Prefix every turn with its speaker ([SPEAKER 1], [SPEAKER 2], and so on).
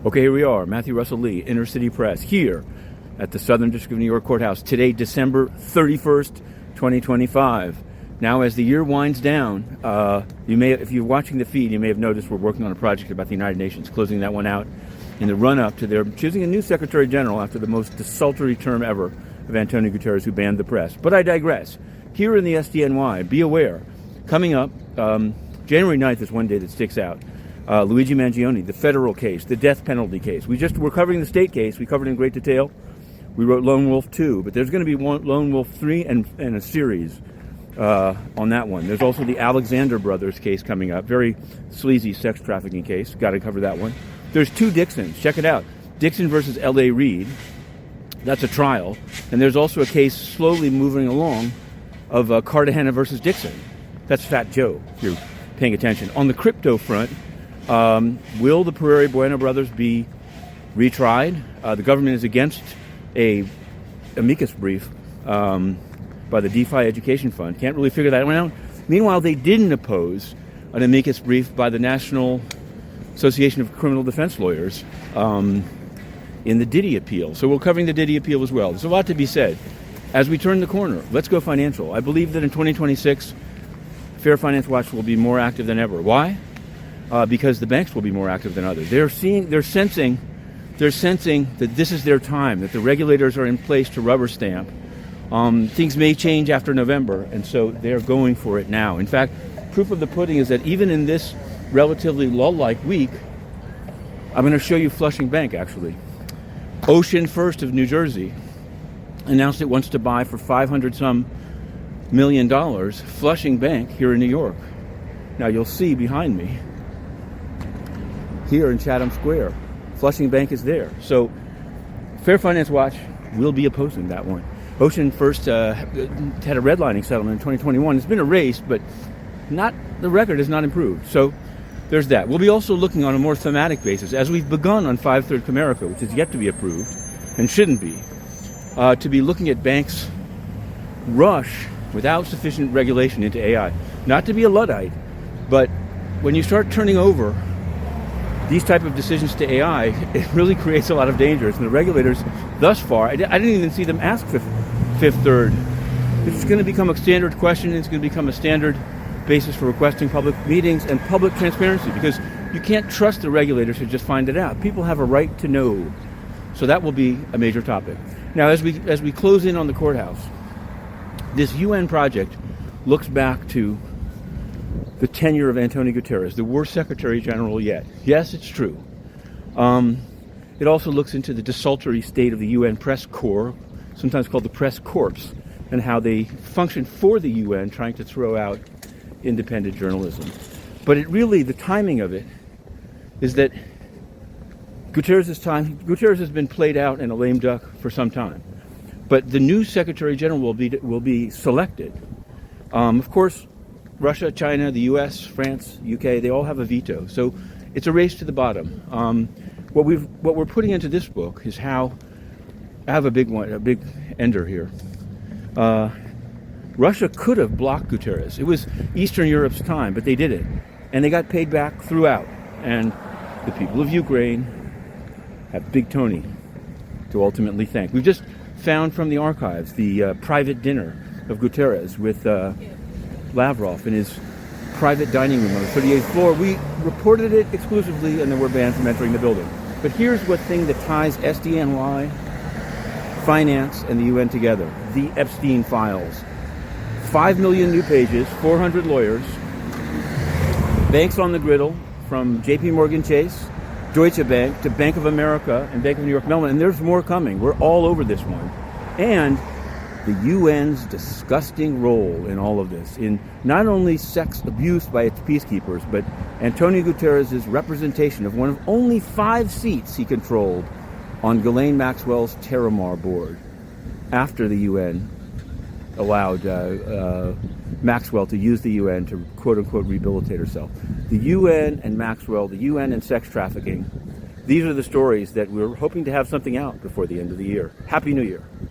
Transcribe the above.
[SPEAKER 1] Okay, here we are, Matthew Russell Lee, Inner City Press, here at the Southern District of New York Courthouse. Today, December 31st, 2025. Now, as the year winds down, if you're watching the feed, you may have noticed we're working on a project about the United Nations, closing that one out in the run-up to their choosing a new Secretary General after the most desultory term ever of Antonio Guterres, who banned the press. But I digress. Here in the SDNY, be aware, coming up, January 9th is one day that sticks out. Luigi Mangione, the federal case, the death penalty case. We're covering the state case. We covered it in great detail. We wrote Lone Wolf 2, but there's going to be Lone Wolf 3 and a series on that one. There's also the Alexander brothers case coming up. Very sleazy sex trafficking case. Got to cover that one. There's 2 Dixons. Check it out. Dixon versus L.A. Reid. That's a trial. And there's also a case slowly moving along of Cartagena versus Dixon. That's Fat Joe, if you're paying attention. On the crypto front, will the Peraire-Bueno brothers be retried? The government is against a amicus brief by the DeFi Education Fund. Can't really figure that one out. Meanwhile, they didn't oppose an amicus brief by the National Association of Criminal Defense Lawyers in the Diddy appeal. So we're covering the Diddy appeal as well. There's a lot to be said. As we turn the corner, let's go financial. I believe that in 2026, Fair Finance Watch will be more active than ever. Why? Because the banks will be more active than others. They're sensing that this is their time, that the regulators are in place to rubber stamp. Things may change after November, and so they're going for it now. In fact, proof of the pudding is that even in this relatively lull-like week, I'm going to show you Flushing Bank, actually. OceanFirst of New Jersey announced it wants to buy for $500-some million Flushing Bank here in New York. Now, you'll see behind me, here in Chatham Square, Flushing Bank is there. So Fair Finance Watch will be opposing that one. OceanFirst had a redlining settlement in 2021. It's been erased, but the record has not improved. So there's that. We'll be also looking on a more thematic basis, as we've begun on 5/3 Comerica, which is yet to be approved and shouldn't be, to be looking at banks' rush without sufficient regulation into AI. Not to be a Luddite, but when you start turning over these type of decisions to AI, it really creates a lot of dangers. And the regulators, thus far, I didn't even see them ask Fifth Third. It's going to become a standard question. It's going to become a standard basis for requesting public meetings and public transparency, because you can't trust the regulators to just find it out. People have a right to know. So that will be a major topic. Now, as we close in on the courthouse, this UN project looks back to the tenure of Antonio Guterres, the worst Secretary General yet. Yes, it's true. It also looks into the desultory state of the UN press corps, sometimes called the press corps, and how they function for the UN, trying to throw out independent journalism. But the timing of it is that Guterres has been played out in a lame duck for some time. But the new Secretary General will be selected. Of course, Russia, China, the U.S., France, UK, they all have a veto. So it's a race to the bottom. What we're putting into this book is how, I have a big ender here. Russia could have blocked Guterres. It was Eastern Europe's time, but they did it. And they got paid back throughout. And the people of Ukraine have Big Tony to ultimately thank. We've just found from the archives the private dinner of Guterres with Lavrov in his private dining room on the 38th floor. We reported it exclusively, and then we're banned from entering the building. But here's what thing that ties SDNY, finance, and the UN together. The Epstein files. 5 million new pages, 400 lawyers, banks on the griddle, from JP Morgan Chase, Deutsche Bank, to Bank of America, and Bank of New York Mellon. And there's more coming. We're all over this one. And the UN's disgusting role in all of this, in not only sex abuse by its peacekeepers, but Antonio Guterres' representation of one of only 5 seats he controlled on Ghislaine Maxwell's Terramar board, after the UN allowed Maxwell to use the UN to quote-unquote rehabilitate herself. The UN and Maxwell, the UN and sex trafficking, these are the stories that we're hoping to have something out before the end of the year. Happy New Year.